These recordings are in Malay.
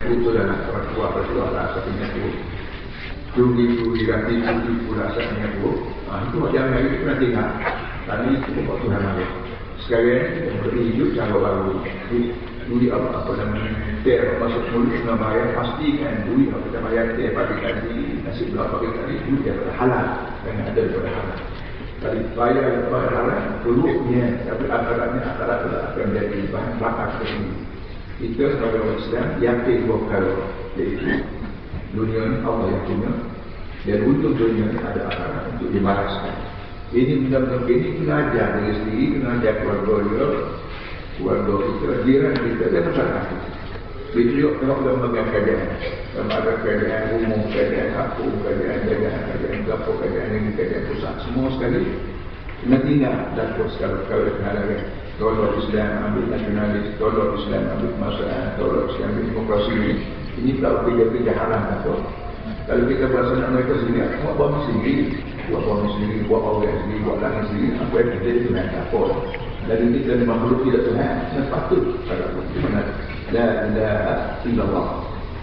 betul dalam pertua rasa punya tu. Curi ganti pula rasanya tu. Itu macam yang itu nanti ingat. Tadi cukup Tuhan ada. Sekarang kita boleh hidup cara baru. Duri apa namanya teh masuk mulut nama yang pastikan duri apa kita bayar teh pagi tadi nasi belah pagi tadi duri adalah halal dan ada daripada halal. Kalau bayar daripada halal peluknya tapi akarannya akan menjadi bahan bakar sendiri. Kita sebagai orang Islam yakin dua perkara, iaitu dunia ini Allah yang punya dan untuk dunia ini ada akaran untuk dimaraskan. Ini benar-benar ini kena ajar diri sendiri, kena ajar keluarga kita, jiran kita dan masyarakat kita. Beliau tengok dalam bagian keadaan, dalam ada keadaan umum, keadaan kampung, keadaan dapur, keadaan negeri, keadaan pusat, semua sekali Madinah dan segala perkara kehalangan. Tolong Islam ambil nasionalis, tolong Islam ambil kemaslahan, tolong Islam ambil demokrasi ini kalau kerja haram atau kalau kita berasa nak mereka sendiri, buat bawah sendiri, buat orang sendiri, buat langit sendiri, apa yang kita itu nak apa. Dan kita ni makhluk tidak Tuhan, dan patut pada di mana la ilaha illallah.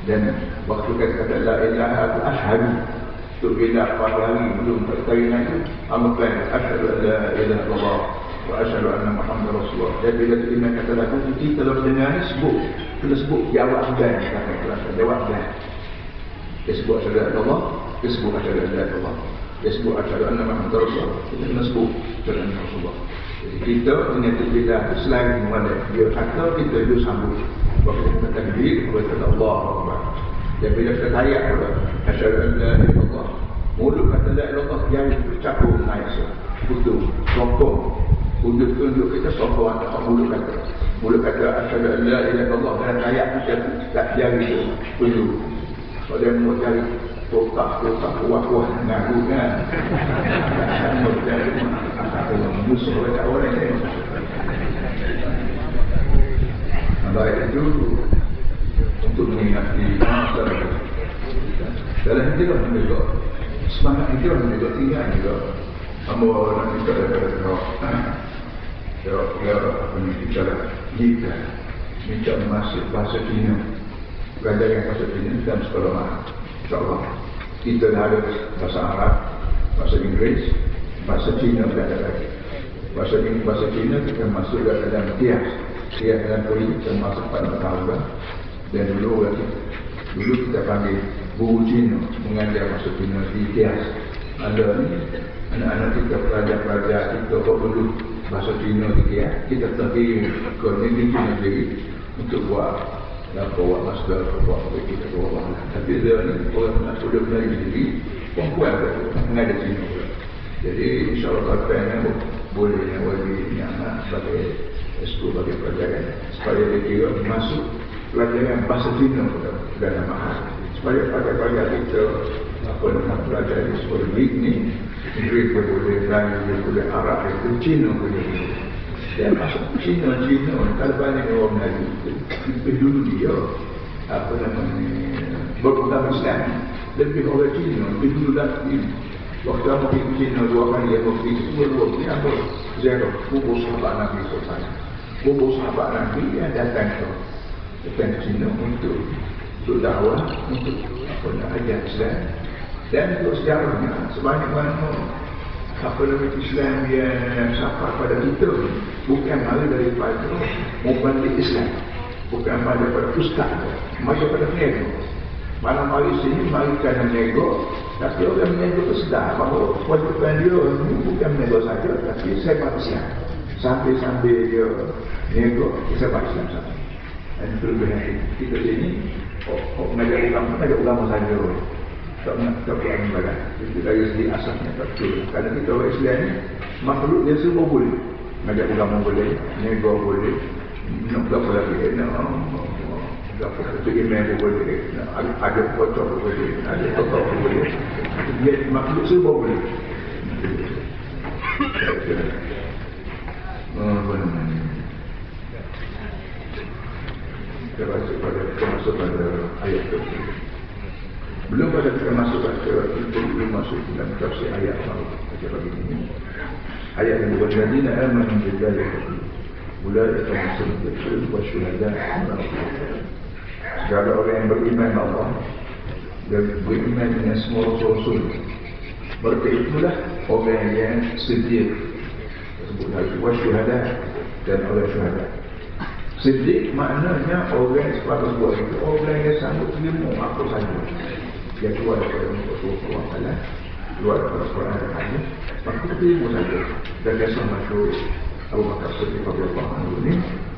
Dan waktu kata la ilaha itu asyhadu. Tu bila pada hari belum perkahwinan itu, amalkan asyhadu la ilaha illallah wa asyhadu anna Muhammad Rasulullah. Dan bila terima kata laku kita dalam dunia ni sebut jawab dan kata jawab dan. Dia sebut asyhadu la ilaha illallah, dia sebut asyhadu la ilaha illallah. Dia sebut asyhadu anna Muhammad Rasulullah. Kita kena sebut asyhadu anna Rasulullah. Kita punya terbidah selain mana dia kata kita itu sambut waktu kita takbir kepada Allah Akbar. Dan bila kita tayak pada asyhadu an la ilaha illallah, mulut kata la ilaha illallah yang bercampur naik putus sokong unjuk kita sokong atau mulut kata asyhadu an la ilaha illallah dan tayak kita tak jari itu perlu kalau dia mau cari kotak kuah ngaku kan musuh dekat orang ni. Baik itu untuk mengingati masyarakat dalam hidup juga semangat hidup juga tinggal juga ambil orang kita bicara kita minta masuk bahasa Cina belajar yang bahasa Cina dalam sekolah mana insyaAllah kita dah ada bahasa Arab, bahasa Inggeris, bahasa Cina belajar lagi. Bahasa Cina kita masuk dalam kias dalam kuliah kita masuk pada tahun dan dulu kita panggil guru Cina mengajar bahasa Cina di kias. Ada ni anak-anak kita pelajar-pelajar kita dulu bahasa Cina di kias kita pergi ke negeri Cina sendiri untuk buat master, buat kita buat. Tapi dia ni orang sudah belajar sendiri, perempuan mengajar Cina. Jadi insyaAllah apa boleh yang wali yang sebagai sekolah bagi pelajaran supaya dia kira masuk pelajaran bahasa Cina dalam mahal supaya pada kita apa nak belajar di sekolah ni Inggeris boleh, Melayu boleh, Arab itu Cina boleh. Dan masuk Cina kalau banyak orang Melayu lebih dulu dia apa namanya beragama Islam lebih orang Cina lebih dulu lagi. Waktu aku pergi Cina 2 kali aku pergi semua ni apa zero kubur sahabat Nabi SAW. Kubur sahabat Nabi yang datang ke Cina untuk dakwah untuk apa nak ajar Islam dan untuk sejarahnya sebanyak mana apa nama Islam yang sampai pada kita bukan mari daripada mubalik Islam, bukan mari daripada ustaz, mari daripada nego. Malam hari sini mari kerana nego, tapi orang menego itu sedar bahawa kewajipan dia bukan menego saja, tapi sepak Islam. Sambil dia nego, sepak Islam saja. Dan itu lebih kita sini mengajar ulama saja. Tak berani badan. Itu dari segi asasnya betul. Kerana kita orang Islam ni makhluk dia semua boleh. Ngajak ulama boleh, nego boleh, nak apa lagi, nak apa email boleh, ada foto boleh, ada foto boleh. Dia makhluk semua boleh. Kita baca masuk pada ayat tersebut. Belum pada kita masuk belum masuk dalam tafsir ayat macam begini. Ayat yang berladina amanu billahi ulaika hum as-siddiqun wa syuhada. segala orang yang beriman Allah dan beriman dengan semua rasul, mereka itulah orang yang siddiq, disebut hal itu wasyuhada, dan orang syuhada. Siddiq maknanya orang sepatutnya buat itu orang yang sanggup terima apa saja yang keluar daripada Rasulullah SAW, keluar daripada Quran dan hadis, maka terima saja. Dan kisah masyhur Abu Bakar Siddiq radhiyallahu anhu ini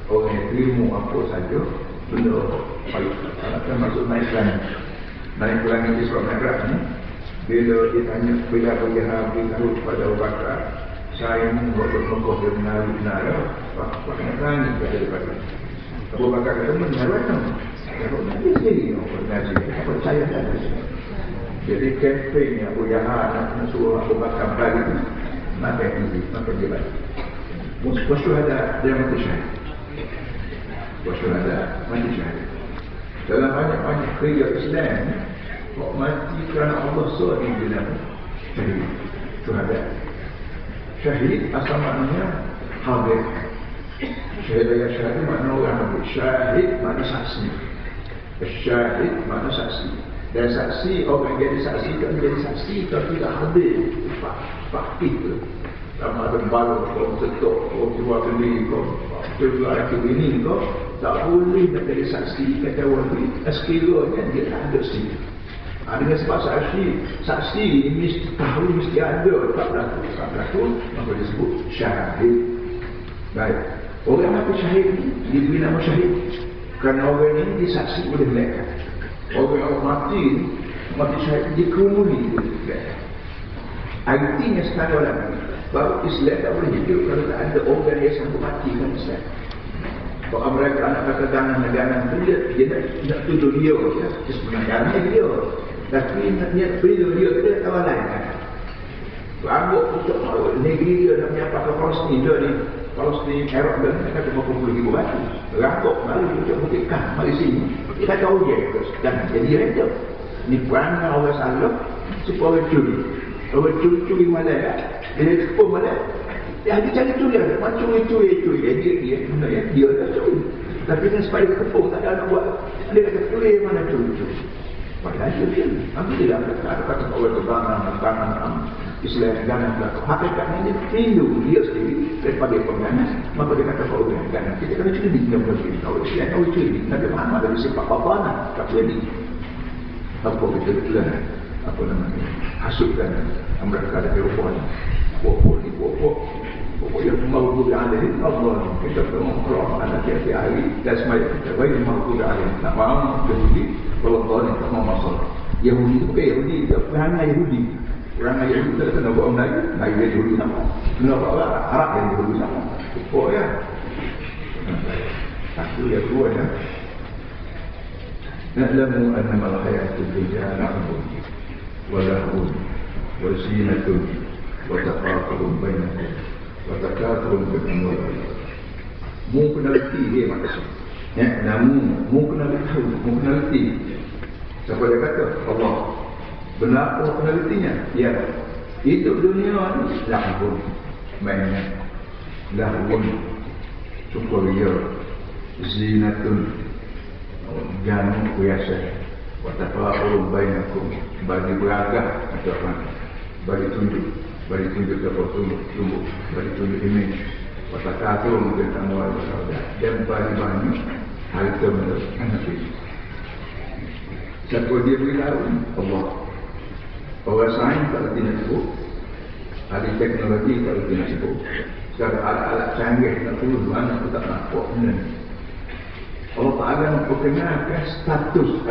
orang yang terima apa saja benda akan masuk naik langit Isra Mi'raj ni. Bila dia tanya, bila Abu Jahal beritahu kepada Abu Bakar, saya membuat Mekah dia menaruh nara pakai langit daripada Abu Bakar kata menaruh kalau nanti sendiri ngaji apa percaya tak. Jadi kempen Abu Jahal nak suruh Abu Bakar balik, maka dia balik. Wasyuhada dia mati syahid. Wasyuhada mati syahid. Dalam banyak-banyak kerja Islam, kok mati kerana Allah SWT dia syahid. Syuhada. Syahid asal maknanya hadir. Syahid makna orang hadir. Syahid makna saksi. Syahid makna saksi. Dan saksi, orang yang jadi saksi kan menjadi saksi kalau tidak hadir. Fakih tu. Sama ada balon kau setok, kau jual beli kau, jual lagi ini kau, tak boleh nak jadi saksi kata wali. Sekiranya dia tak ada sih. Dengan sebab saksi mesti tahu, mesti ada, tak berlaku, maka disebut syahid. Baik, orang apa syahid ni? Diberi nama syahid kerana orang ini disaksi oleh mereka. Orang mati syahid dikerumuni oleh mereka. Artinya sekarang baru Islam tak boleh hidup kalau tak ada orang yang sanggup matikan Islam. Kalau mereka nak kata ganang tu dia nak tuduh dia sebenarnya dia, tapi nak tuduh dia orang lain kan. Anggap untuk negeri dia nak menyampaikan Palestin dia ni, Palestin Arab dan mereka cuma 40,000 batu. Anggap malu untuk buktikan mari sini. Kita tahu dia jangan jadi reda. Ni perangai orang salah supaya curi. Orang curi malam kan? Dia ekspor malam. Dia cari curi lah. Macam curi. Dia dah curi. Tapi kan supaya kepung tak ada nak buat. Dia kata curi mana curi. Padahal dia curi. Alhamdulillah. Kata orang tu tangan Islam ganas belakang. Hakikatnya dia lindung dia sendiri daripada pengganas. Maka dia kata kalau dia ganas. Kita kena curi. Dia boleh curi. Kalau Islam tahu curi. Nabi Muhammad dari sifat bapanan. Tak boleh. Apa kita lihat? Apa namanya, hasutkan mereka ada Eropah ni pokok yang maghdubi alaihim Allah kita berdoa anak tiap-tiap hari dan semaya kita baik maghdubi alaihim nak mahu Yahudi kalau Allah tak mau masuk Yahudi itu Yahudi dia perangai Yahudi tak kena buat Melayu Yahudi sama kena buat Arab yang Yahudi sama pokoknya satu yang kedua ya na'lamu annama al-hayatud dunya la'ibun ولهو وزينة وتفاخر بينكم وتكاثر في الأموال والأولاد. Mu kena reti dia maksud. Namun mu kena tahu, mu kena reti. Siapa dia kata? Allah. Benar Allah kena retinya? Ya. Hidup dunia ni lahun, mainan, lahun, sukuria, zinatun, jamu kuasa. Watafa'ul bainakum bagi beragam atau apa bagi tunjuk apa tumbuh bagi tunjuk image watakatul mungkin amwal wasauda dan bagi banyak harta menurut anak itu siapa dia beritahu Allah orang sains tak reti nak sebut ahli teknologi tak reti nak sebut sekarang alat-alat canggih nak turun mana aku tak nampak benda ni Allah Ta'ala memperkenalkan status